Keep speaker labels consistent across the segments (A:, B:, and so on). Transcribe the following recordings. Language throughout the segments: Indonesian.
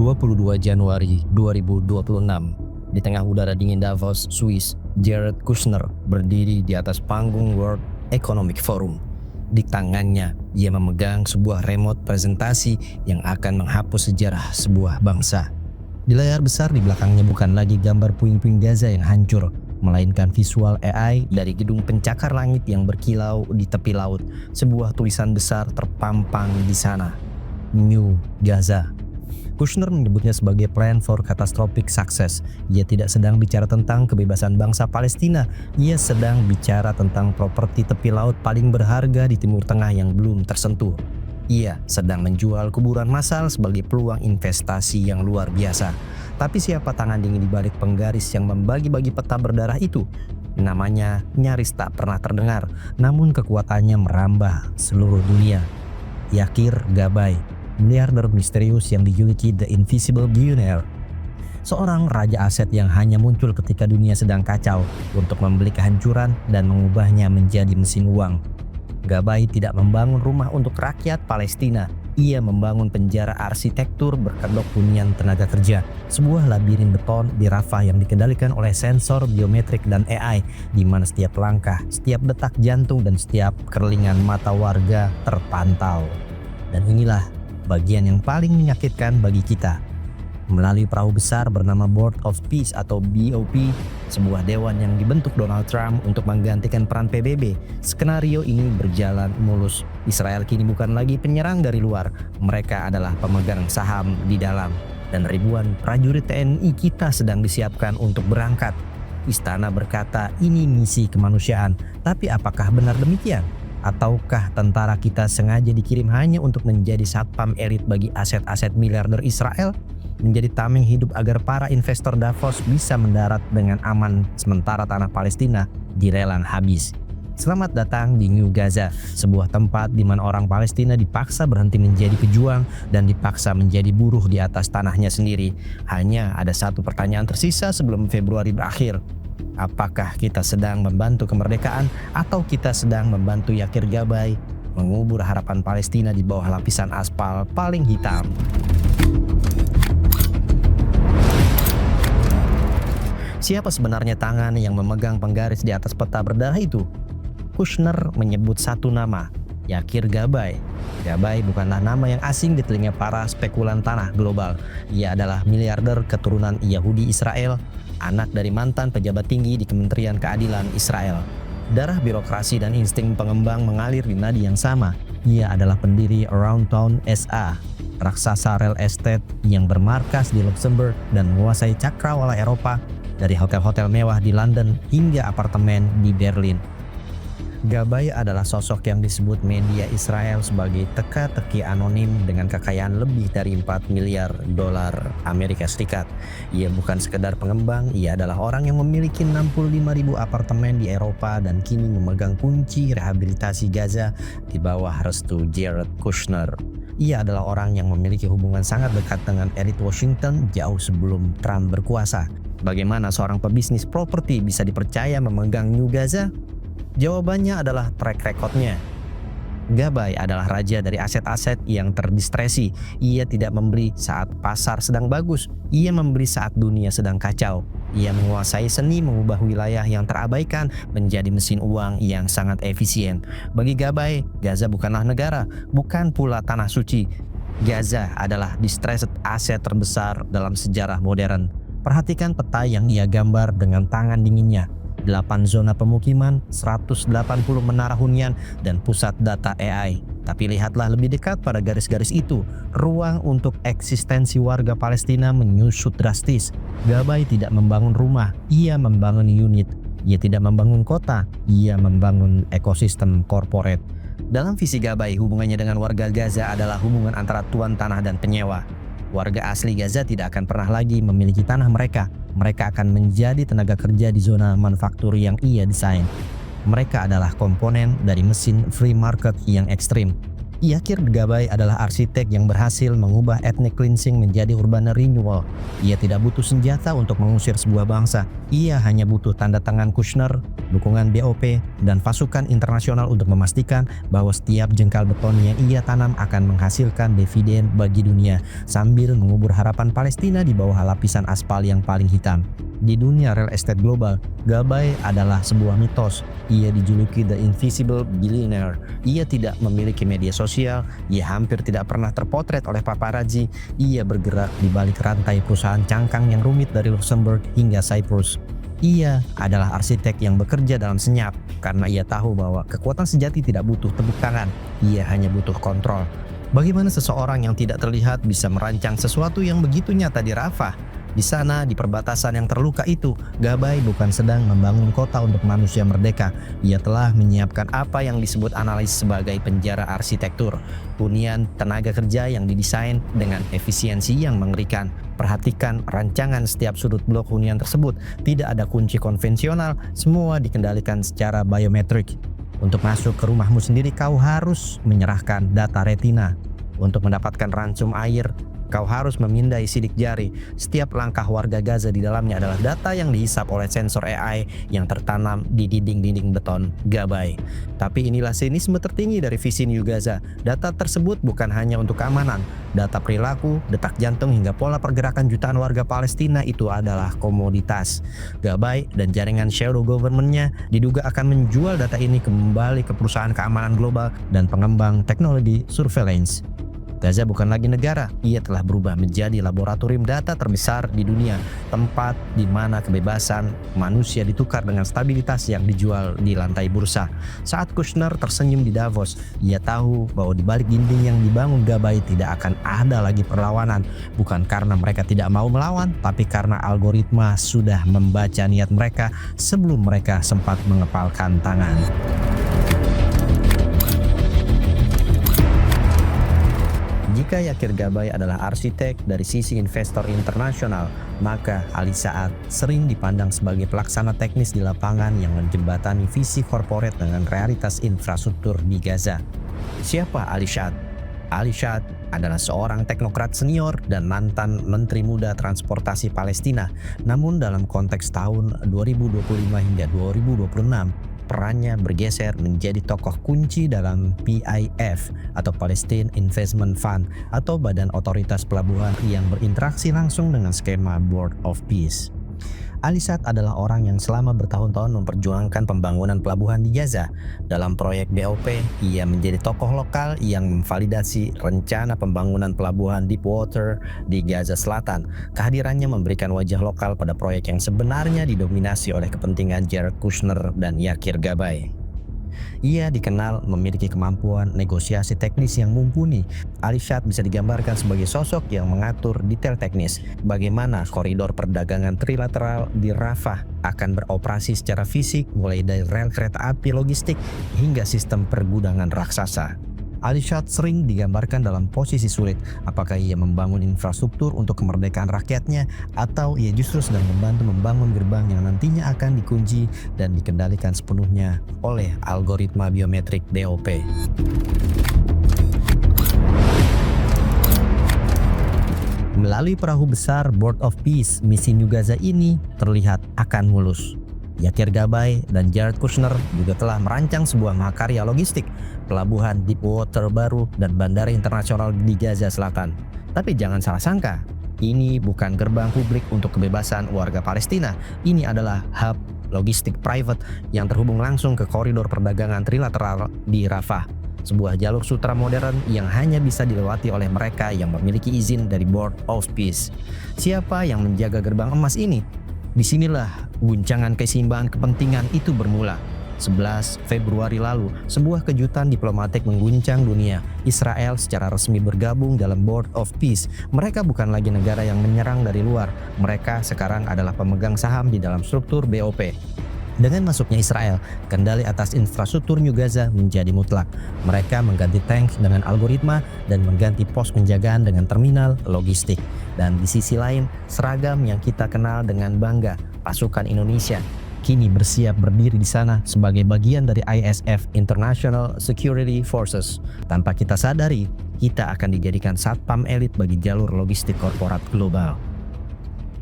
A: 22 Januari 2026, di tengah udara dingin Davos, Swiss, Jared Kushner berdiri di atas panggung World Economic Forum. Di tangannya, ia memegang sebuah remote presentasi yang akan menghapus sejarah sebuah bangsa. Di layar besar di belakangnya bukan lagi gambar puing-puing Gaza yang hancur, melainkan visual AI dari gedung pencakar langit yang berkilau di tepi laut. Sebuah tulisan besar terpampang di sana, New Gaza. Kushner menyebutnya sebagai Plan for Catastrophic Success. Ia tidak sedang bicara tentang kebebasan bangsa Palestina. Ia sedang bicara tentang properti tepi laut paling berharga di Timur Tengah yang belum tersentuh. Ia sedang menjual kuburan massal sebagai peluang investasi yang luar biasa. Tapi siapa tangan dingin di balik penggaris yang membagi-bagi peta berdarah itu? Namanya nyaris tak pernah terdengar, namun kekuatannya merambah seluruh dunia. Yakir Gabay, miliarder misterius yang dijuluki The Invisible Billionaire. Seorang raja aset yang hanya muncul ketika dunia sedang kacau untuk membeli kehancuran dan mengubahnya menjadi mesin uang. Gabay tidak membangun rumah untuk rakyat Palestina. Ia membangun penjara arsitektur berkedok hunian tenaga kerja. Sebuah labirin beton di Rafah yang dikendalikan oleh sensor biometrik dan AI, di mana setiap langkah, setiap detak jantung dan setiap kerlingan mata warga terpantau. Dan inilah bagian yang paling menyakitkan bagi kita. Melalui perahu besar bernama Board of Peace atau BOP, sebuah dewan yang dibentuk Donald Trump untuk menggantikan peran PBB, skenario ini berjalan mulus. Israel kini bukan lagi penyerang dari luar, mereka adalah pemegang saham di dalam. Dan ribuan prajurit TNI kita sedang disiapkan untuk berangkat. Istana berkata ini misi kemanusiaan, tapi apakah benar demikian? Ataukah tentara kita sengaja dikirim hanya untuk menjadi satpam elit bagi aset-aset miliarder Israel? Menjadi tameng hidup agar para investor Davos bisa mendarat dengan aman sementara tanah Palestina dilelang habis. Selamat datang di New Gaza, sebuah tempat di mana orang Palestina dipaksa berhenti menjadi pejuang dan dipaksa menjadi buruh di atas tanahnya sendiri. Hanya ada satu pertanyaan tersisa sebelum Februari berakhir. Apakah kita sedang membantu kemerdekaan atau kita sedang membantu Yakir Gabay mengubur harapan Palestina di bawah lapisan aspal paling hitam? Siapa sebenarnya tangan yang memegang penggaris di atas peta berdarah itu? Kushner menyebut satu nama, Yakir Gabay. Gabay bukanlah nama yang asing di telinga para spekulan tanah global. Ia adalah miliarder keturunan Yahudi Israel, anak dari mantan pejabat tinggi di Kementerian Keadilan Israel. Darah birokrasi dan insting pengembang mengalir di nadi yang sama. Ia adalah pendiri Around Town SA, raksasa real estate yang bermarkas di Luxembourg dan menguasai cakrawala Eropa, dari hotel-hotel mewah di London hingga apartemen di Berlin. Gabay adalah sosok yang disebut media Israel sebagai teka-teki anonim dengan kekayaan lebih dari 4 miliar dolar Amerika Serikat. Ia bukan sekedar pengembang, ia adalah orang yang memiliki 65.000 apartemen di Eropa dan kini memegang kunci rehabilitasi Gaza di bawah restu Jared Kushner. Ia adalah orang yang memiliki hubungan sangat dekat dengan elit Washington jauh sebelum Trump berkuasa. Bagaimana seorang pebisnis properti bisa dipercaya memegang New Gaza? Jawabannya adalah track record-nya. Gabay adalah raja dari aset-aset yang terdiskresi. Ia tidak membeli saat pasar sedang bagus. Ia membeli saat dunia sedang kacau. Ia menguasai seni mengubah wilayah yang terabaikan menjadi mesin uang yang sangat efisien. Bagi Gabay, Gaza bukanlah negara, bukan pula tanah suci. Gaza adalah distressed aset terbesar dalam sejarah modern. Perhatikan peta yang ia gambar dengan tangan dinginnya. 8 zona pemukiman, 180 menara hunian, dan pusat data AI. Tapi lihatlah lebih dekat pada garis-garis itu. Ruang untuk eksistensi warga Palestina menyusut drastis. Gabay tidak membangun rumah, ia membangun unit. Ia tidak membangun kota, ia membangun ekosistem korporat. Dalam visi Gabay, hubungannya dengan warga Gaza adalah hubungan antara tuan tanah dan penyewa. Warga asli Gaza tidak akan pernah lagi memiliki tanah mereka. Mereka akan menjadi tenaga kerja di zona manufaktur yang ia desain. Mereka adalah komponen dari mesin free market yang ekstrim. Yakir Gabay adalah arsitek yang berhasil mengubah ethnic cleansing menjadi urban renewal. Ia tidak butuh senjata untuk mengusir sebuah bangsa. Ia hanya butuh tanda tangan Kushner, dukungan BOP, dan pasukan internasional untuk memastikan bahwa setiap jengkal beton yang ia tanam akan menghasilkan dividen bagi dunia, sambil mengubur harapan Palestina di bawah lapisan aspal yang paling hitam. Di dunia real estate global, Gabay adalah sebuah mitos. Ia dijuluki The Invisible Billionaire. Ia tidak memiliki media sosial, ia hampir tidak pernah terpotret oleh paparazzi. Ia bergerak di balik rantai perusahaan cangkang yang rumit dari Luxembourg hingga Cyprus. Ia adalah arsitek yang bekerja dalam senyap karena ia tahu bahwa kekuatan sejati tidak butuh tepuk tangan, ia hanya butuh kontrol. Bagaimana seseorang yang tidak terlihat bisa merancang sesuatu yang begitu nyata di Rafah? Di sana, di perbatasan yang terluka itu, Gabay bukan sedang membangun kota untuk manusia merdeka. Ia telah menyiapkan apa yang disebut analis sebagai penjara arsitektur. Hunian tenaga kerja yang didesain dengan efisiensi yang mengerikan. Perhatikan rancangan setiap sudut blok hunian tersebut. Tidak ada kunci konvensional, semua dikendalikan secara biometrik. Untuk masuk ke rumahmu sendiri, kau harus menyerahkan data retina. Untuk mendapatkan ransum air, kau harus memindai sidik jari. Setiap langkah warga Gaza di dalamnya adalah data yang dihisap oleh sensor AI yang tertanam di dinding-dinding beton Gabay. Tapi inilah sinisme tertinggi dari visi New Gaza. Data tersebut bukan hanya untuk keamanan. Data perilaku, detak jantung hingga pola pergerakan jutaan warga Palestina itu adalah komoditas. Gabay dan jaringan shadow government-nya diduga akan menjual data ini kembali ke perusahaan keamanan global dan pengembang teknologi surveillance. Gaza bukan lagi negara, ia telah berubah menjadi laboratorium data terbesar di dunia, tempat di mana kebebasan manusia ditukar dengan stabilitas yang dijual di lantai bursa. Saat Kushner tersenyum di Davos, ia tahu bahwa di balik dinding yang dibangun Gabay tidak akan ada lagi perlawanan, bukan karena mereka tidak mau melawan, tapi karena algoritma sudah membaca niat mereka sebelum mereka sempat mengepalkan tangan. Jika Yakir Gabay adalah arsitek dari sisi investor internasional, maka Ali Saad sering dipandang sebagai pelaksana teknis di lapangan yang menjembatani visi korporat dengan realitas infrastruktur di Gaza. Siapa Ali Saad? Ali Saad adalah seorang teknokrat senior dan mantan Menteri Muda Transportasi Palestina. Namun dalam konteks tahun 2025 hingga 2026, perannya bergeser menjadi tokoh kunci dalam PIF atau Palestine Investment Fund atau badan otoritas pelabuhan yang berinteraksi langsung dengan skema Board of Peace. Ali Saad adalah orang yang selama bertahun-tahun memperjuangkan pembangunan pelabuhan di Gaza. Dalam proyek BOP, ia menjadi tokoh lokal yang memvalidasi rencana pembangunan pelabuhan Deepwater di Gaza Selatan. Kehadirannya memberikan wajah lokal pada proyek yang sebenarnya didominasi oleh kepentingan Jared Kushner dan Yakir Gabay. Ia dikenal memiliki kemampuan negosiasi teknis yang mumpuni. Ali Saad bisa digambarkan sebagai sosok yang mengatur detail teknis, bagaimana koridor perdagangan trilateral di Rafah akan beroperasi secara fisik, mulai dari rel kereta api logistik hingga sistem pergudangan raksasa. Ali Saad sering digambarkan dalam posisi sulit, apakah ia membangun infrastruktur untuk kemerdekaan rakyatnya atau ia justru sedang membantu membangun gerbang yang nantinya akan dikunci dan dikendalikan sepenuhnya oleh algoritma biometrik BOP. Melalui perahu besar Board of Peace, misi New Gaza ini terlihat akan mulus. Yakir Gabay dan Jared Kushner juga telah merancang sebuah mahakarya logistik, pelabuhan Deepwater baru, dan bandara internasional di Gaza Selatan. Tapi jangan salah sangka, ini bukan gerbang publik untuk kebebasan warga Palestina. Ini adalah hub logistik private yang terhubung langsung ke koridor perdagangan trilateral di Rafah. Sebuah jalur sutra modern yang hanya bisa dilewati oleh mereka yang memiliki izin dari Board of Peace. Siapa yang menjaga gerbang emas ini? Disinilah guncangan keseimbangan kepentingan itu bermula. 11 Februari lalu, sebuah kejutan diplomatik mengguncang dunia. Israel secara resmi bergabung dalam Board of Peace. Mereka bukan lagi negara yang menyerang dari luar. Mereka sekarang adalah pemegang saham di dalam struktur BOP. Dengan masuknya Israel, kendali atas infrastruktur New Gaza menjadi mutlak. Mereka mengganti tank dengan algoritma dan mengganti pos penjagaan dengan terminal logistik. Dan di sisi lain, seragam yang kita kenal dengan bangga, pasukan Indonesia. kini bersiap berdiri di sana sebagai bagian dari ISF International Security Forces. Tanpa kita sadari, kita akan dijadikan satpam elit bagi jalur logistik korporat global.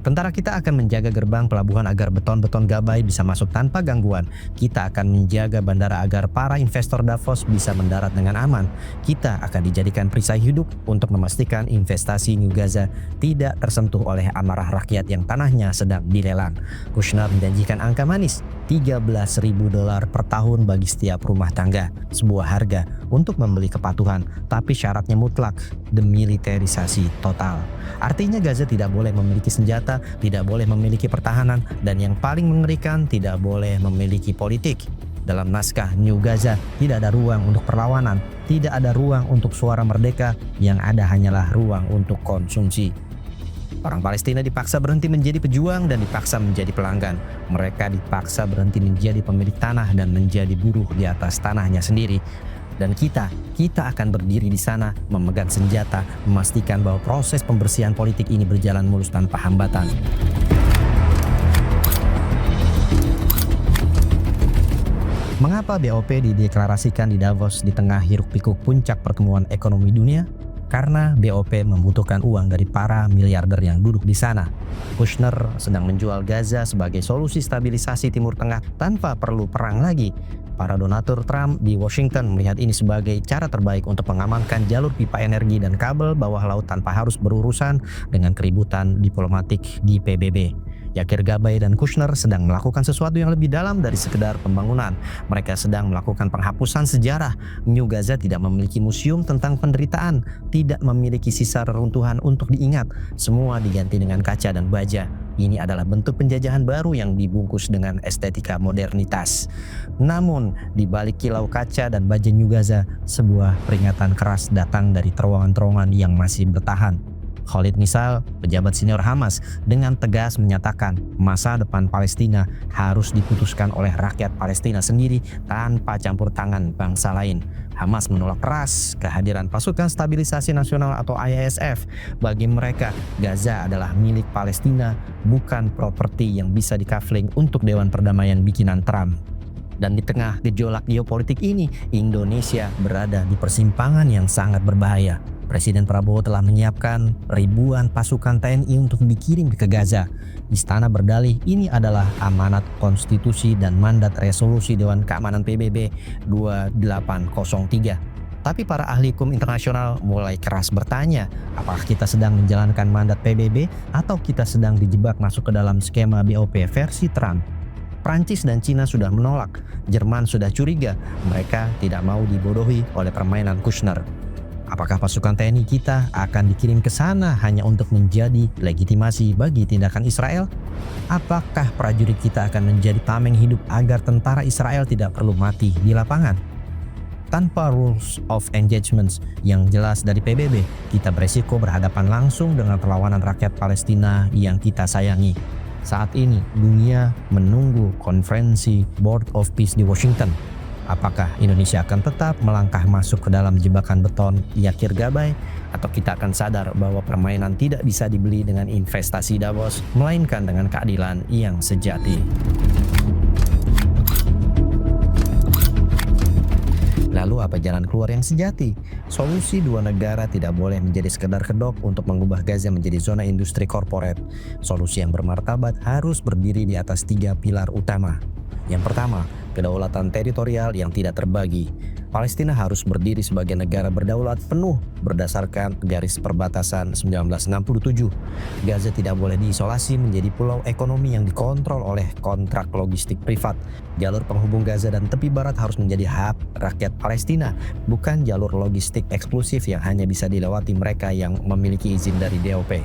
A: Tentara kita akan menjaga gerbang pelabuhan agar beton-beton Gabay bisa masuk tanpa gangguan. Kita akan menjaga bandara agar para investor Davos bisa mendarat dengan aman. Kita akan dijadikan perisai hidup untuk memastikan investasi New Gaza tidak tersentuh oleh amarah rakyat yang tanahnya sedang dilelang. Kushner menjanjikan angka manis, $13.000 per tahun bagi setiap rumah tangga. Sebuah harga untuk membeli kepatuhan, tapi syaratnya mutlak, demilitarisasi total. Artinya Gaza tidak boleh memiliki senjata, tidak boleh memiliki pertahanan, dan yang paling mengerikan tidak boleh memiliki politik. Dalam naskah New Gaza tidak ada ruang untuk perlawanan, tidak ada ruang untuk suara merdeka, yang ada hanyalah ruang untuk konsumsi. Orang Palestina dipaksa berhenti menjadi pejuang dan dipaksa menjadi pelanggan. Mereka dipaksa berhenti menjadi pemilik tanah dan menjadi buruh di atas tanahnya sendiri. Dan kita akan berdiri di sana, memegang senjata, memastikan bahwa proses pembersihan politik ini berjalan mulus tanpa hambatan. Mengapa BOP dideklarasikan di Davos di tengah hiruk-pikuk puncak pertemuan ekonomi dunia? Karena BOP membutuhkan uang dari para miliarder yang duduk di sana. Kushner sedang menjual Gaza sebagai solusi stabilisasi Timur Tengah tanpa perlu perang lagi. Para donatur Trump di Washington melihat ini sebagai cara terbaik untuk mengamankan jalur pipa energi dan kabel bawah laut tanpa harus berurusan dengan keributan diplomatik di PBB. Yakir Gabay dan Kushner sedang melakukan sesuatu yang lebih dalam dari sekedar pembangunan. Mereka sedang melakukan penghapusan sejarah. New Gaza tidak memiliki museum tentang penderitaan, tidak memiliki sisa reruntuhan untuk diingat. Semua diganti dengan kaca dan baja. Ini adalah bentuk penjajahan baru yang dibungkus dengan estetika modernitas. Namun, di balik kilau kaca dan baja New Gaza, sebuah peringatan keras datang dari terowongan-terowongan yang masih bertahan. Khalid Misal, pejabat senior Hamas, dengan tegas menyatakan masa depan Palestina harus diputuskan oleh rakyat Palestina sendiri tanpa campur tangan bangsa lain. Hamas menolak keras kehadiran pasukan stabilisasi nasional atau ISF. Bagi mereka, Gaza adalah milik Palestina, bukan properti yang bisa dikafling untuk Dewan Perdamaian bikinan Trump. Dan di tengah gejolak geopolitik ini, Indonesia berada di persimpangan yang sangat berbahaya. Presiden Prabowo telah menyiapkan ribuan pasukan TNI untuk dikirim ke Gaza. Istana berdalih ini adalah amanat konstitusi dan mandat resolusi Dewan Keamanan PBB 2803. Tapi para ahli hukum internasional mulai keras bertanya, apakah kita sedang menjalankan mandat PBB atau kita sedang dijebak masuk ke dalam skema BOP versi Trump? Prancis dan Cina sudah menolak, Jerman sudah curiga, mereka tidak mau dibodohi oleh permainan Kushner. Apakah pasukan TNI kita akan dikirim ke sana hanya untuk menjadi legitimasi bagi tindakan Israel? Apakah prajurit kita akan menjadi tameng hidup agar tentara Israel tidak perlu mati di lapangan? Tanpa rules of engagement yang jelas dari PBB, kita beresiko berhadapan langsung dengan perlawanan rakyat Palestina yang kita sayangi. Saat ini, dunia menunggu konferensi Board of Peace di Washington. Apakah Indonesia akan tetap melangkah masuk ke dalam jebakan beton Yakir Gabay, atau kita akan sadar bahwa permainan tidak bisa dibeli dengan investasi Davos, melainkan dengan keadilan yang sejati. Lalu apa jalan keluar yang sejati? Solusi dua negara tidak boleh menjadi sekedar kedok untuk mengubah Gaza menjadi zona industri korporat. Solusi yang bermartabat harus berdiri di atas 3 pilar utama. Yang pertama, kedaulatan teritorial yang tidak terbagi. Palestina harus berdiri sebagai negara berdaulat penuh berdasarkan garis perbatasan 1967. Gaza tidak boleh diisolasi menjadi pulau ekonomi yang dikontrol oleh kontrak logistik privat. Jalur penghubung Gaza dan tepi barat harus menjadi hak rakyat Palestina, bukan jalur logistik eksklusif yang hanya bisa dilewati mereka yang memiliki izin dari DOP.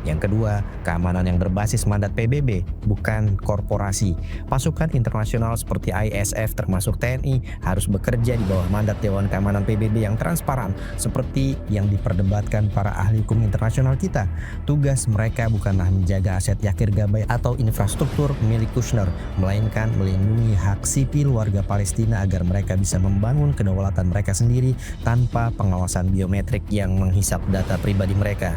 A: Yang kedua, keamanan yang berbasis mandat PBB, bukan korporasi. Pasukan internasional seperti ISF termasuk TNI harus bekerja di bawah mandat Dewan Keamanan PBB yang transparan, seperti yang diperdebatkan para ahli hukum internasional kita. Tugas mereka bukanlah menjaga aset Yakir Gabay atau infrastruktur milik Kushner, melainkan melindungi hak sipil warga Palestina agar mereka bisa membangun kedaulatan mereka sendiri tanpa pengawasan biometrik yang menghisap data pribadi mereka.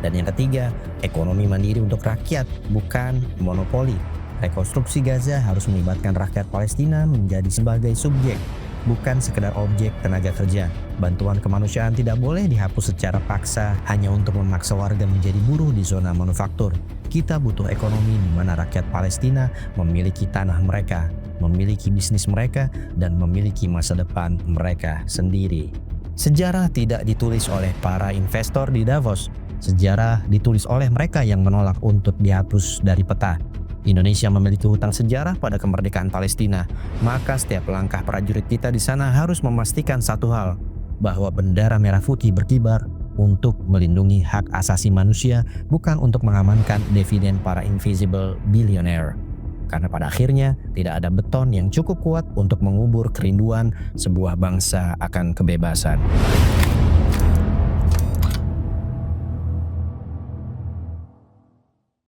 A: Dan yang ketiga, ekonomi mandiri untuk rakyat, bukan monopoli. Rekonstruksi Gaza harus melibatkan rakyat Palestina menjadi sebagai subjek, bukan sekedar objek tenaga kerja. Bantuan kemanusiaan tidak boleh dihapus secara paksa hanya untuk memaksa warga menjadi buruh di zona manufaktur. Kita butuh ekonomi di mana rakyat Palestina memiliki tanah mereka, memiliki bisnis mereka, dan memiliki masa depan mereka sendiri. Sejarah tidak ditulis oleh para investor di Davos. Sejarah ditulis oleh mereka yang menolak untuk dihapus dari peta. Indonesia memiliki hutang sejarah pada kemerdekaan Palestina, maka setiap langkah prajurit kita di sana harus memastikan satu hal, bahwa bendera merah putih berkibar untuk melindungi hak asasi manusia, bukan untuk mengamankan dividen para invisible billionaire. Karena pada akhirnya tidak ada beton yang cukup kuat untuk mengubur kerinduan sebuah bangsa akan kebebasan.